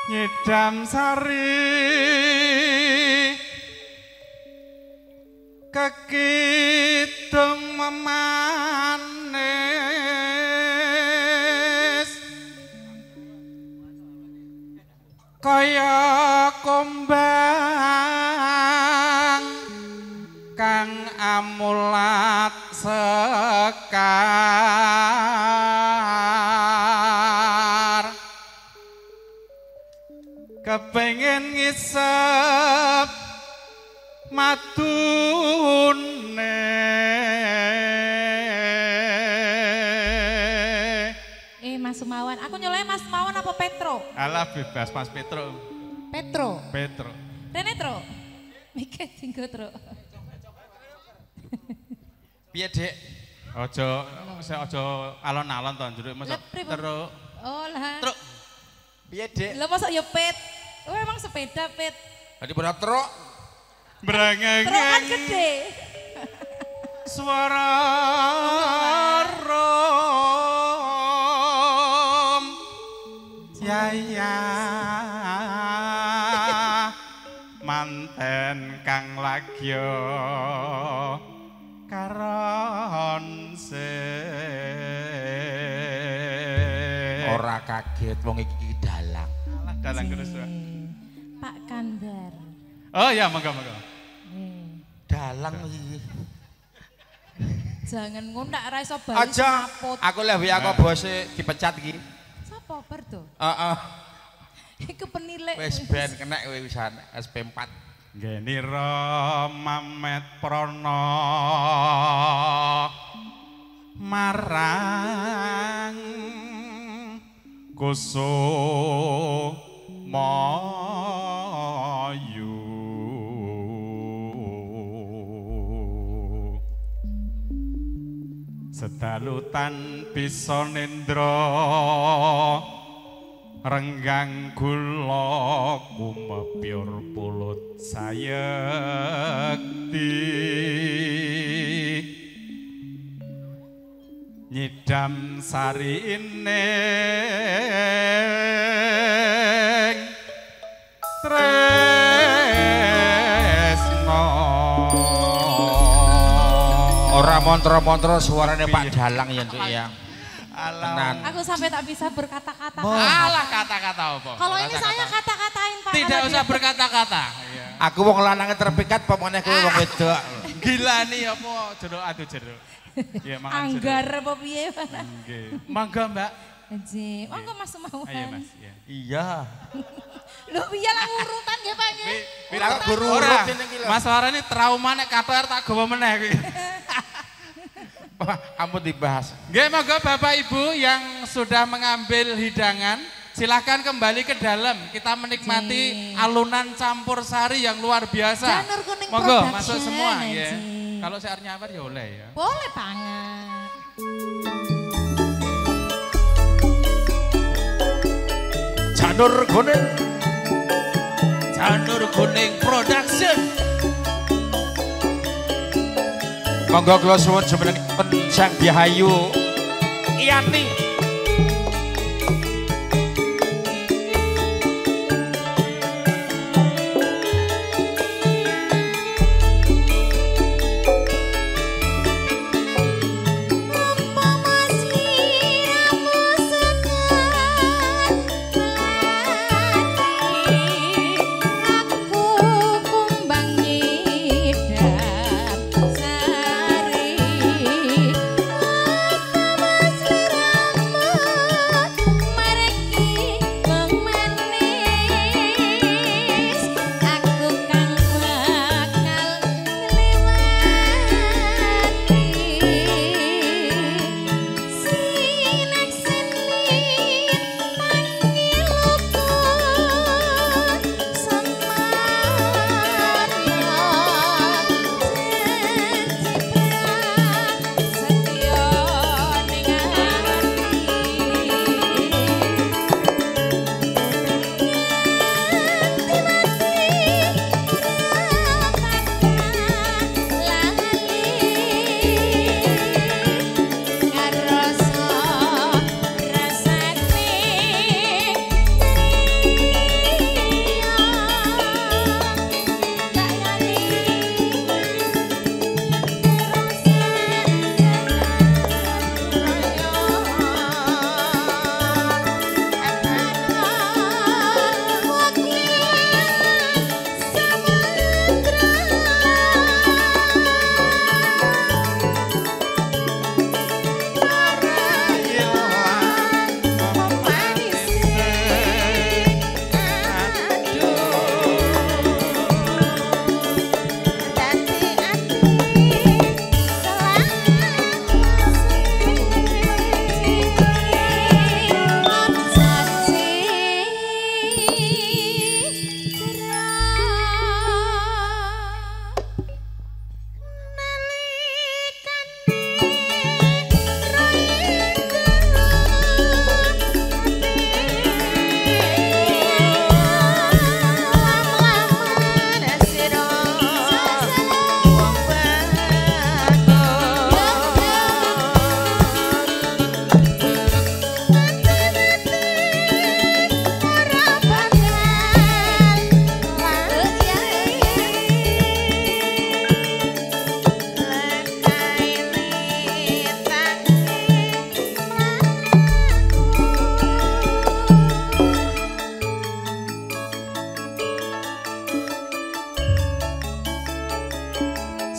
Nyidam sari kekidung memanis kaya kumbang kang amulat sekar kepengin ngisep matune Mas Sumawan, aku nyoleh Mas Sumawan apa Petro? Alah bebas Mas Petro. Petro? Petro. Rene Tro? Mikir tinggal Tro. Piye Dek? Ojo alon-alon to njuruk mosok Tro. Oh lah. Tro. Piye Dek? Lah mosok ya Pet. Oh emang sepeda Pet. Tadi berat Tro. Brangeng. Tro kan gede. Suara rom. Ya manten kang lagya karon ora kaget wong iki dalang. Alah dalang terus Pak Kandar. Oh ya monggo. Dalang iki. Jangan ngundak ra iso bali. Aja. Aku lebih aku bose dipecat iki. Sapa Berto? Heeh. Iku penilik. Wis ben kena kowe wisan SP4. Genira Mamet Prana marang Kusumayu sedalutan bisa nendra renggang kula kumepyur pulut sayekti nyidam sari ining tresno ora montro-montro suarane Pak Dalang ya Cuk ya. Alah. Aku sampai tak bisa berkata-kata. Alah kata-kata apa? Kalau ini saya kata-katain Pak. Tidak usah berkata-kata. Aku wong lanang terpikat pemene kowe wong wedok. Gila nih apa jeruk adu jeruk. Ya mangan jeruk. Anggar apa piye? Nggih. Mangga Mbak. Nggih. Monggo Mas Sumawan. Ayo Mas, ya. Iya. Lho piye lah urutan nggih Pak nggih. Aku guru Ora. urut ini iki lho. Mas Wara ini trauma nek KPR tak gawa meneh kuwi. Ampun dibahas. Nggih, monggo Bapak Ibu yang sudah mengambil hidangan, silahkan kembali ke dalam. Kita menikmati alunan campur sari yang luar biasa. Janur Kuning Monggo Production, masuk semua ya. Haji. Kalau saya nyamper ya boleh ya. Boleh banget. Janur Kuning. Janur Kuning Production. Monggo kula suwun jumenengipun Sang Dihayu Iyani.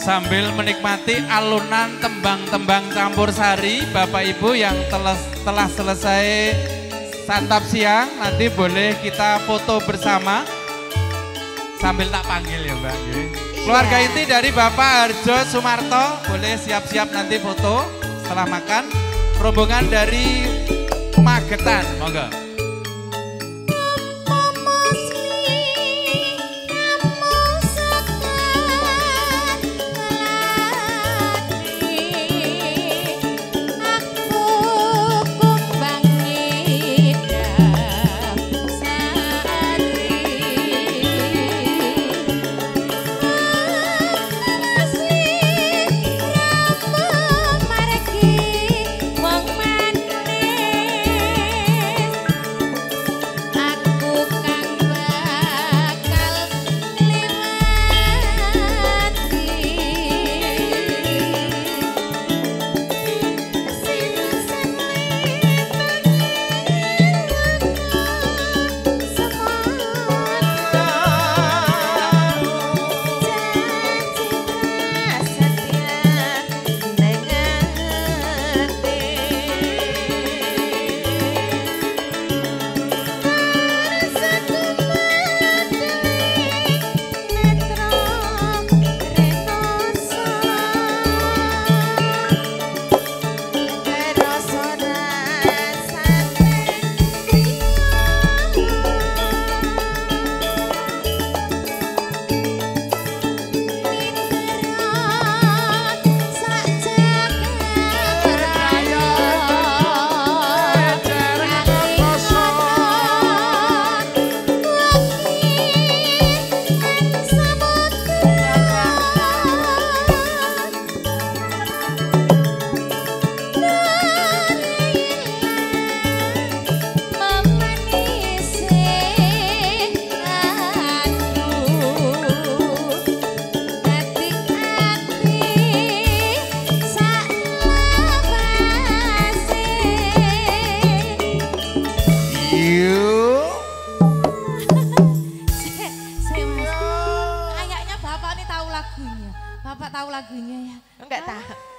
Sambil menikmati alunan tembang-tembang campur sari, Bapak Ibu yang telah selesai santap siang, nanti boleh kita foto bersama. Sambil tak panggil ya Mbak. Keluarga inti dari Bapak Harjo Sumarto, boleh siap-siap nanti foto setelah makan. Rombongan dari Magetan, monggo.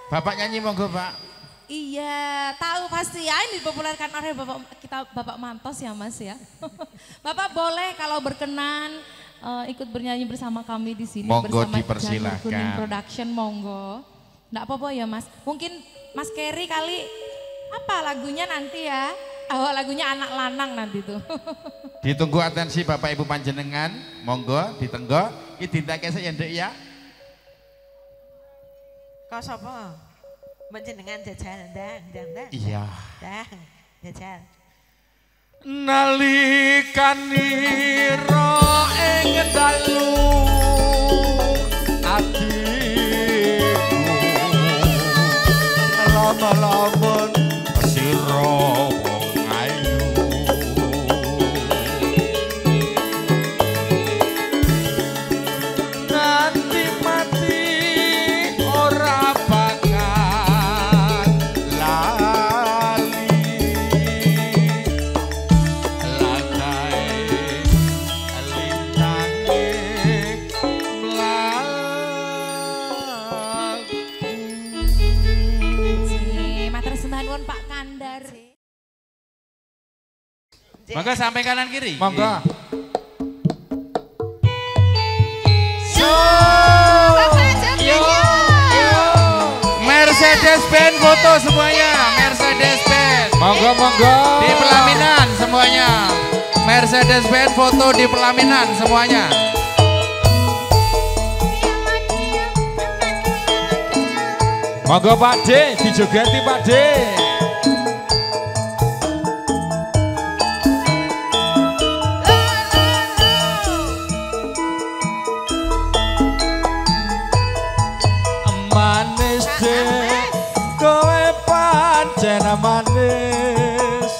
Bapak nyanyi monggo, Pak. Iya, tahu pasti ya, ini dipopulerkan oleh Bapak Mantos ya Mas ya. Bapak boleh kalau berkenan ikut bernyanyi bersama kami di sini monggo bersama dipersilakan. Janur Kuning Production, monggo. Enggak apa-apa ya Mas. Mungkin Mas Kerry kali apa lagunya nanti ya? Oh, lagunya Anak Lanang nanti tuh. Ditunggu atensi Bapak Ibu panjenengan, monggo ditenggok. Iki dintake ya Nduk ya. Kau sapa? Panjenengan jajal ndang. Iya. Ndang, jajal. Nalikanira ing dalu atiku lama-laman sira wong ayu nanti mati ora bakal lali Pak Kandar. Monggo sampai kanan kiri. Monggo. Mercedes Benz foto semuanya. Mercedes Benz. Monggo. Di pelaminan semuanya. Mercedes Benz foto di pelaminan semuanya. Monggo Pak D, dijogeti Pak D. Manis dek, kowe pancen manis,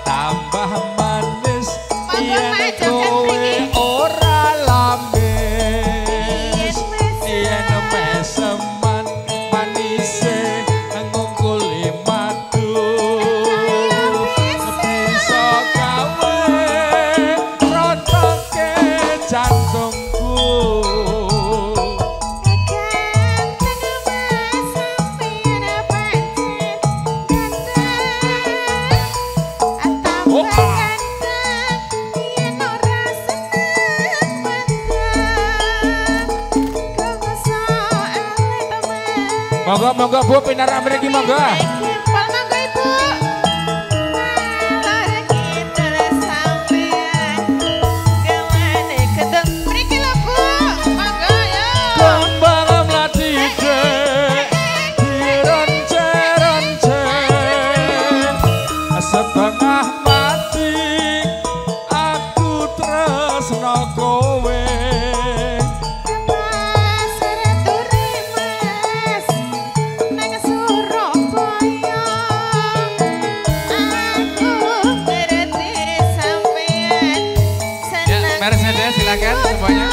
tambah manis, yen kowe ora lamis, yen meseman manise ngungkuli madu, bisa gawe rotoke jantungku. Monggo Bu pinarak mriki monggo. Setengah mati aku tresno kowe. Mercedes silakan semuanya.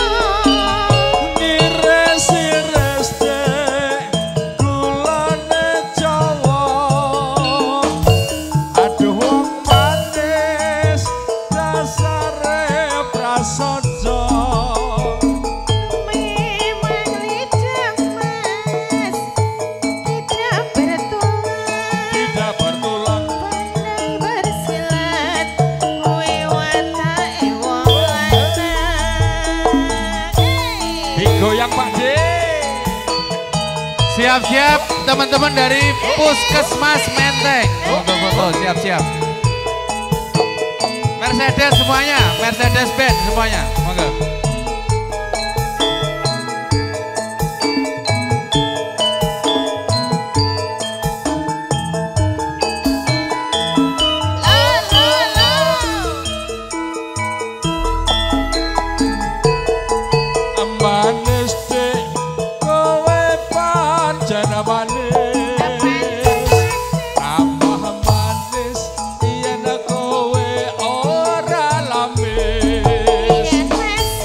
Goyang Pak D. Siap-siap teman-teman dari Puskesmas Menteng. Untuk foto, siap-siap. Mercedes semuanya, Mercedes Benz semuanya. Monggo. Manis dek, kowe pancen manis, tambah manis, yen kowe ora lamis,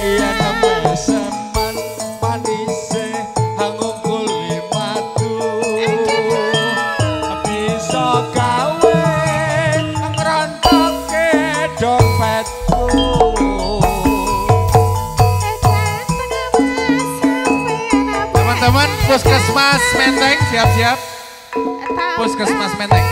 yen meseman manise ngungkuli madu, bisa gawe ngrontoke dompetku. Teman-teman Puskesmas Menteng siap-siap. Puskesmas Menteng.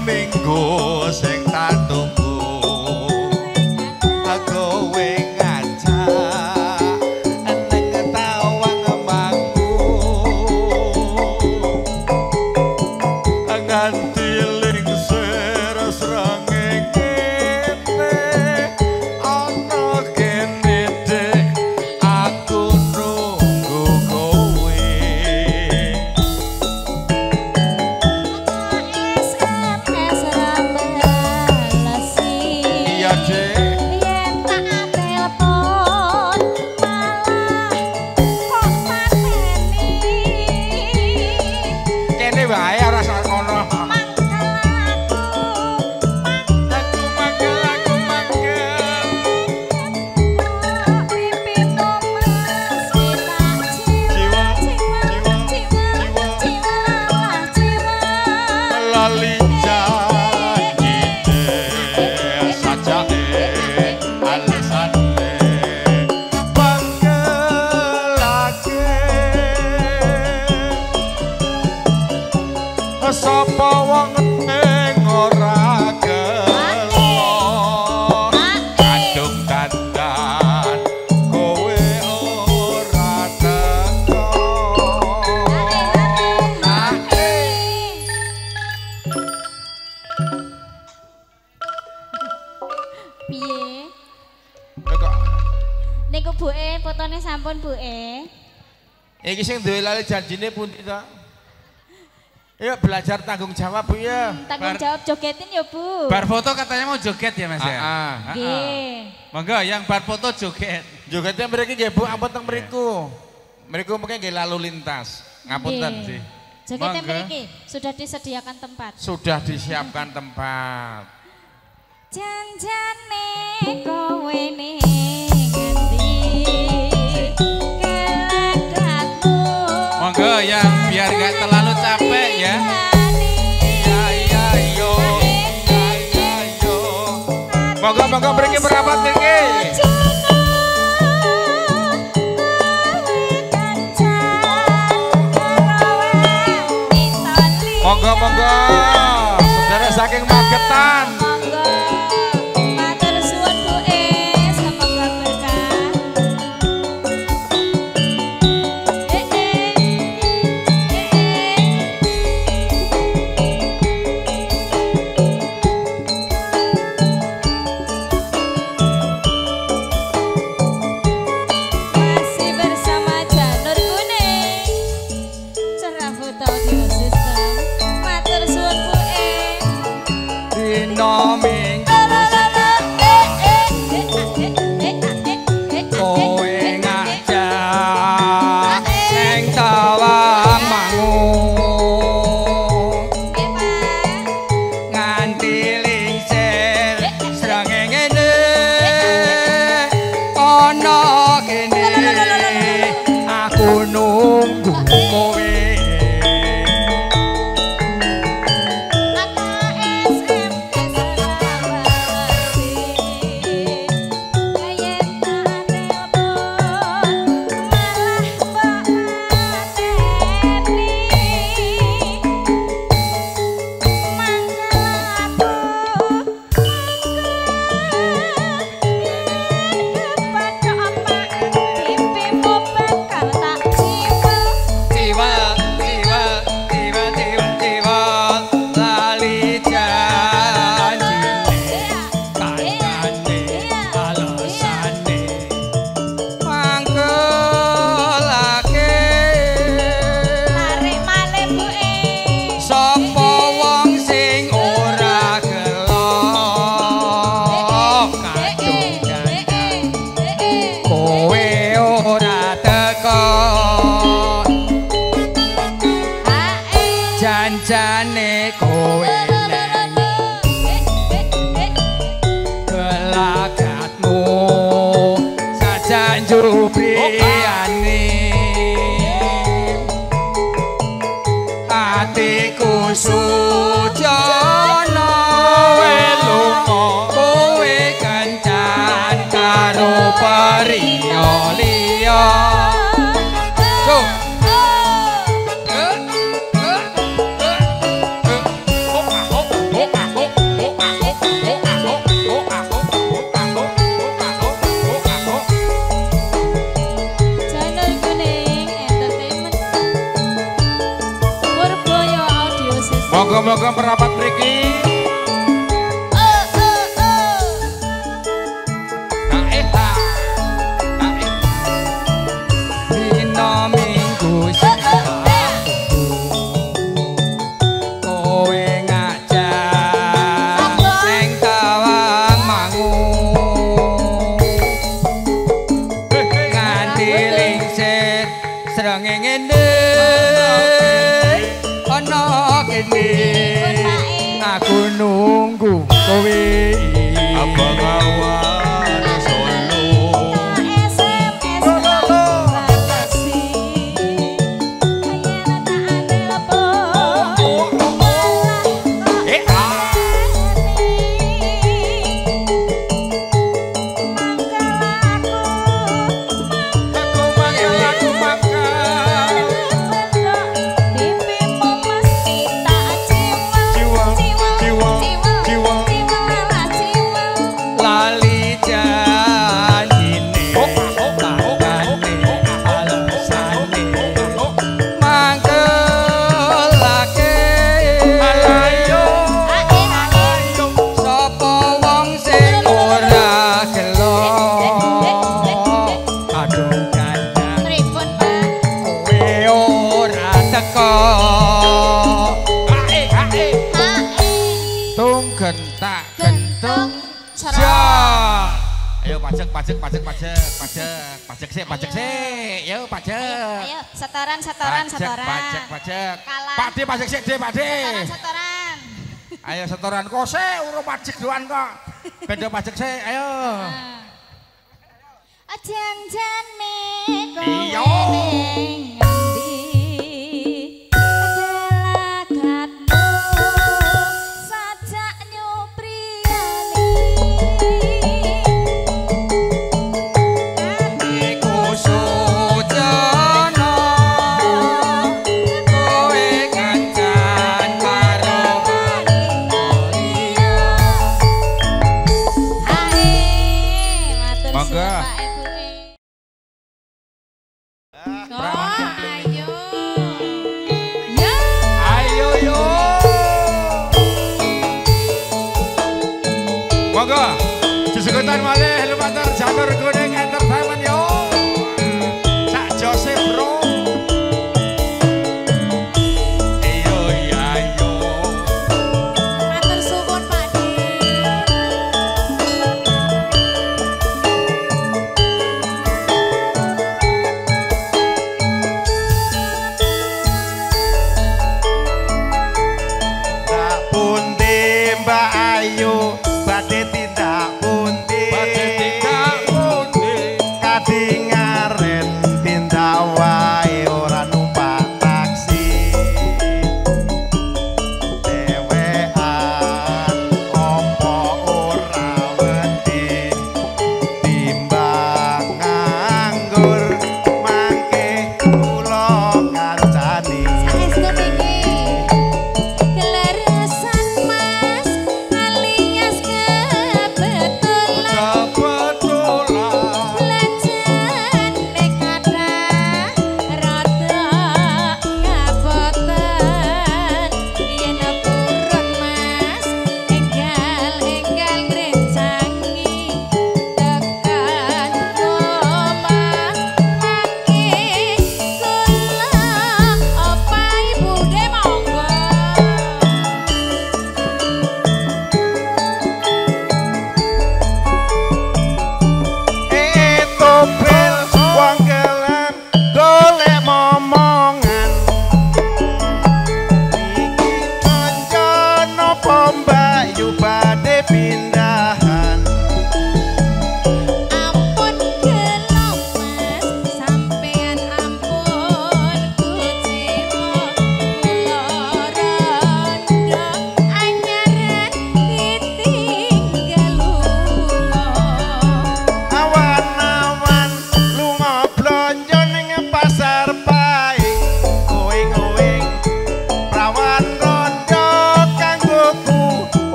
Minggu sing tak tunggu kowe ngajak neng tawang mangku nganti lingsir srengenge ana kene dek aku nunggu kowe. Sapa wong ning ora gelo kadung dandan kowe ora teko piye niku buke fotone sampun buke iki sing duwe lali janjine pundi ta? Yuk belajar tanggung jawab Bu ya. Tanggung jawab jogetin ya Bu. Bar foto katanya mau joget ya Mas ya? Nggih. Monggo yang bar foto joget. Jogetnya mriki nggih Bu, ampun teng mriku. Mriku mungkin nggih lalu lintas. Ngapunten sih. Jogetnya mriki sudah disediakan tempat. Sudah disiapkan tempat. Janjane kowe ning ngendi? Monggo yang biar gak terlalu capek ya. Iya. Monggo mriki merapat niki. Monggo saudara saking Magetan. Matur suwun Bu semoga berkah. Masih bersama Janur Kuning. Cerah dina minggu kowe ngajak ning tawang mangun nganti lingsir srengenge ana kene aku nunggu kowe janjane kowe neng gelagatmu sajan jubriani atiku sujana welunga kowe kencan karo priya liya Moga-moga merapat mriki. Dina minggu kowe ngajak ning tawang mangun nganti lingsir srengenge ana kene aku nunggu kowe abang awan solo SMS batasi gentak gentung jar. Ayo pajak sih, yo pajak. Ayo setoran. Pajak. Pak De pajak sih, Pak De. Setoran. Ayo setoran kose urung pajak doan kok. Beda pajak sih, ayo. Janjane iya. Monggo, disekutan malih lumantar Janur Kuning Entertainment yo. Sak Jose bro. Iyo. Matur suwun Pak De. ayu badhe tindak pundi badhe tindak pundi kadingaren tindak wae ora numpak taksi dewean opo ora wedi timbang nganggur mangke kula kancani Saestu niki Geleresan mas alias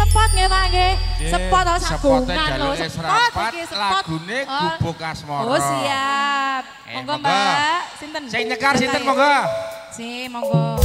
sepot nggih Pak nggih. Sepot to sagungan lho. Sepote serapat iki sepot. lagune Gubuk Asmara. Oh siap. Monggo Mbak. Sinten? Sing nyekar sinten monggo? Si monggo.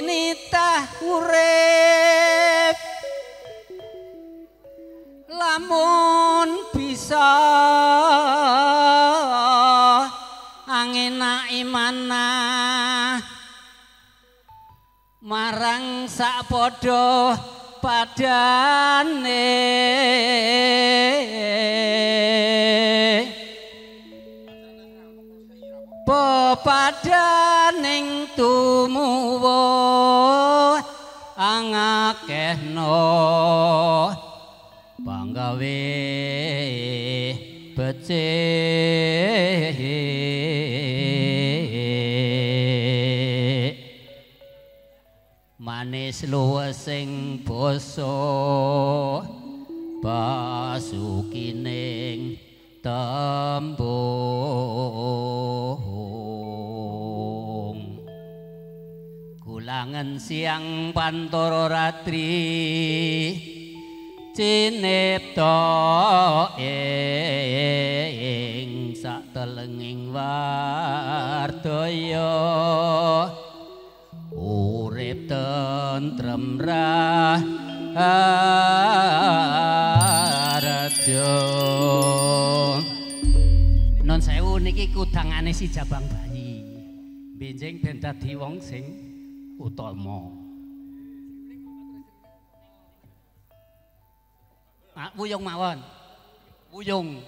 nitah urip lamun bisa angenaki manah marang sak padha padane pepadaning tumuwuh angakehno panggawe becik manis luwesing basa basukining tembung kulangan siang pantoro ratri cinipta ing satelenging wardaya urip tentrem raharja non sewu niki kudangane si Jabang Bayi benjing ben dadi wong sing utama wuyung mawon wuyung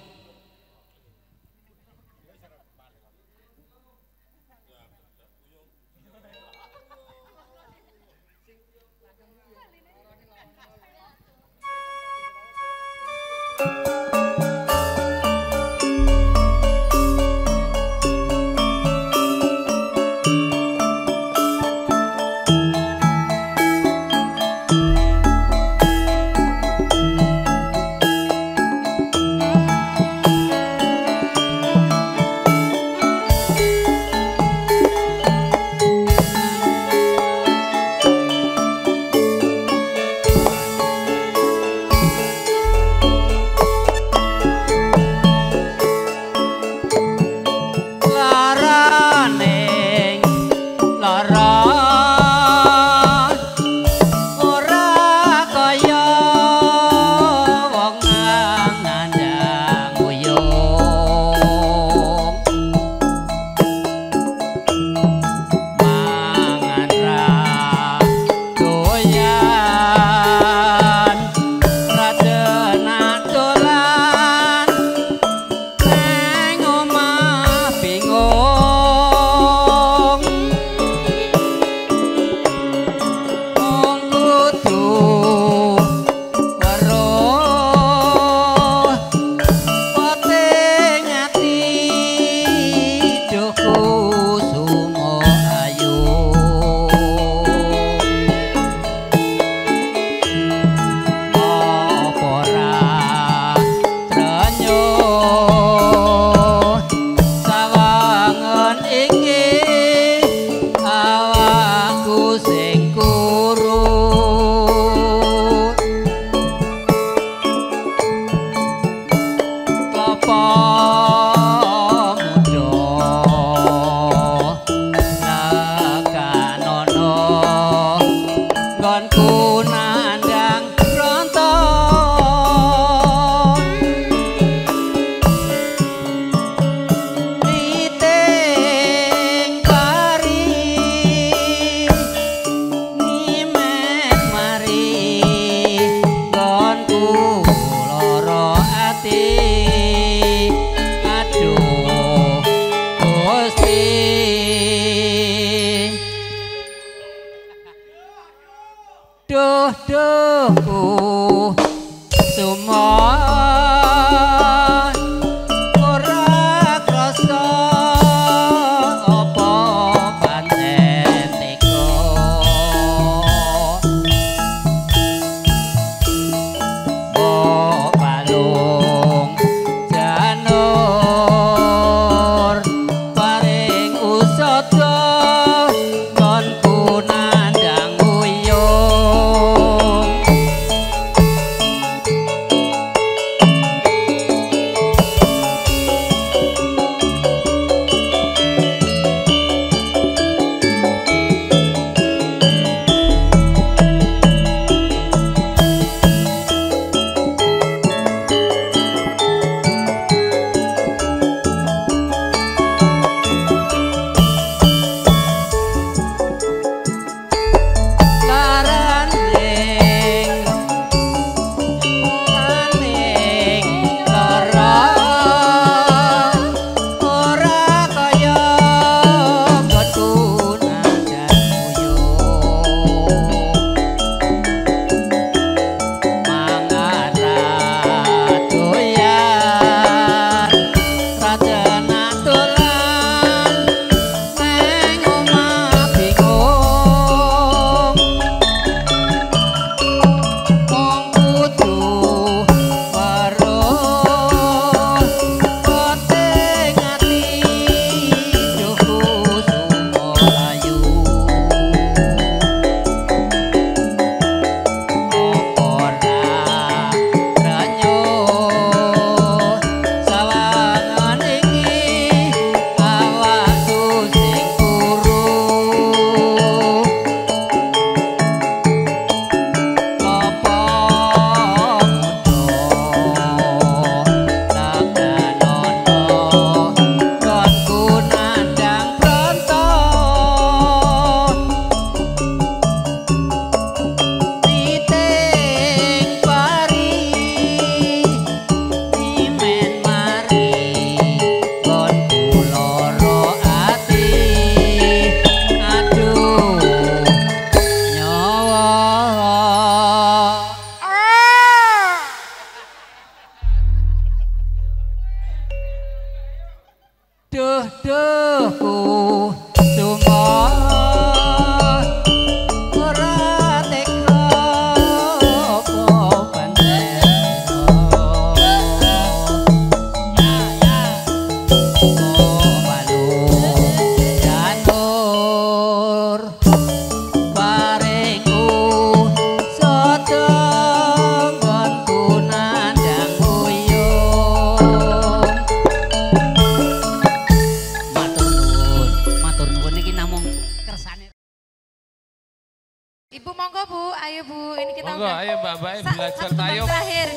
Bu, monggo Bu, ayo Bu, ini kita Monggo, ayo mbak-mbak belajar satu tembang tayub. terakhir.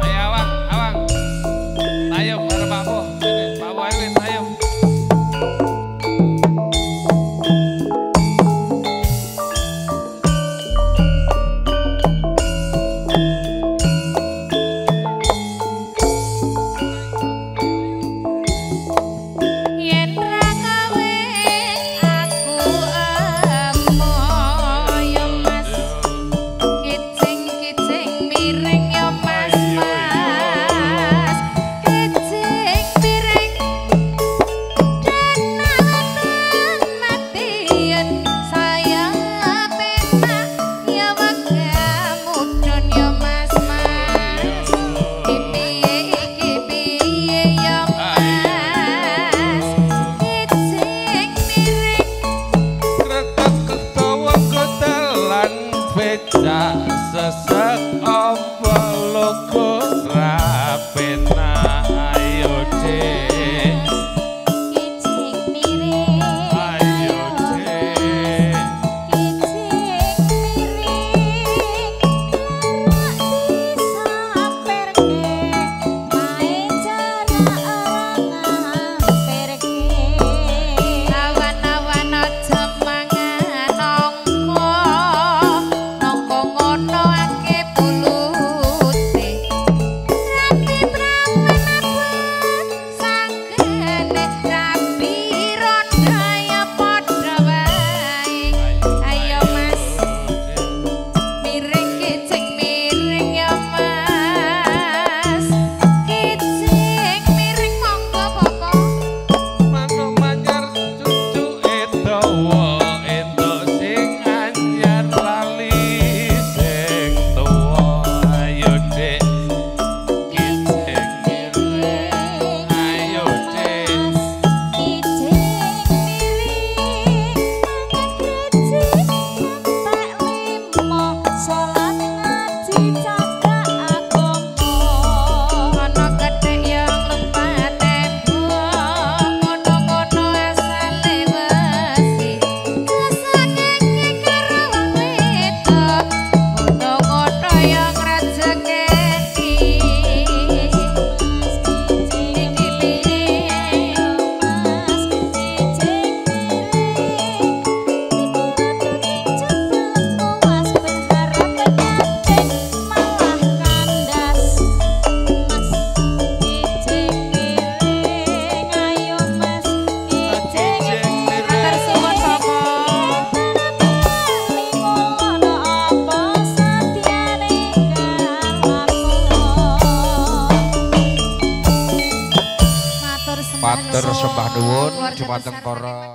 Ayo awang, awang. Tayub, bareng Pak Bu. Ini, Pak Bu ayo tayub. Sesek apa logo rapena ayo cek Kicik miring ayo cek Kicik miring Disaperke Main cara orang perke Awan-awan aja mangan nongko ngono ake bulute rapi prawan abot sanggene rapi rondo ya padha wae ayo Mas miring kicik miring ya Mas kicik miring monggo pokok manuk manyar cucu edawa entuk sing anyar lali sing tuwa ayo cek kicik miring ayo cek Kicik miring Kicik sampai limo Sholat ngaji cakak agama ana gethek yang lempate ngono-ngono asale wesi kesangenge karo wong wedok ngono-ngono yang rejekeni iki piye Mas kicik miring Mas berharap penyantik malah kandas Mas kicik miring ayo Mas kicik miring Matur suwun sapa Ngono apa satyane kalakon matur sembah Matur sembah nuwun keluarga dumateng besar para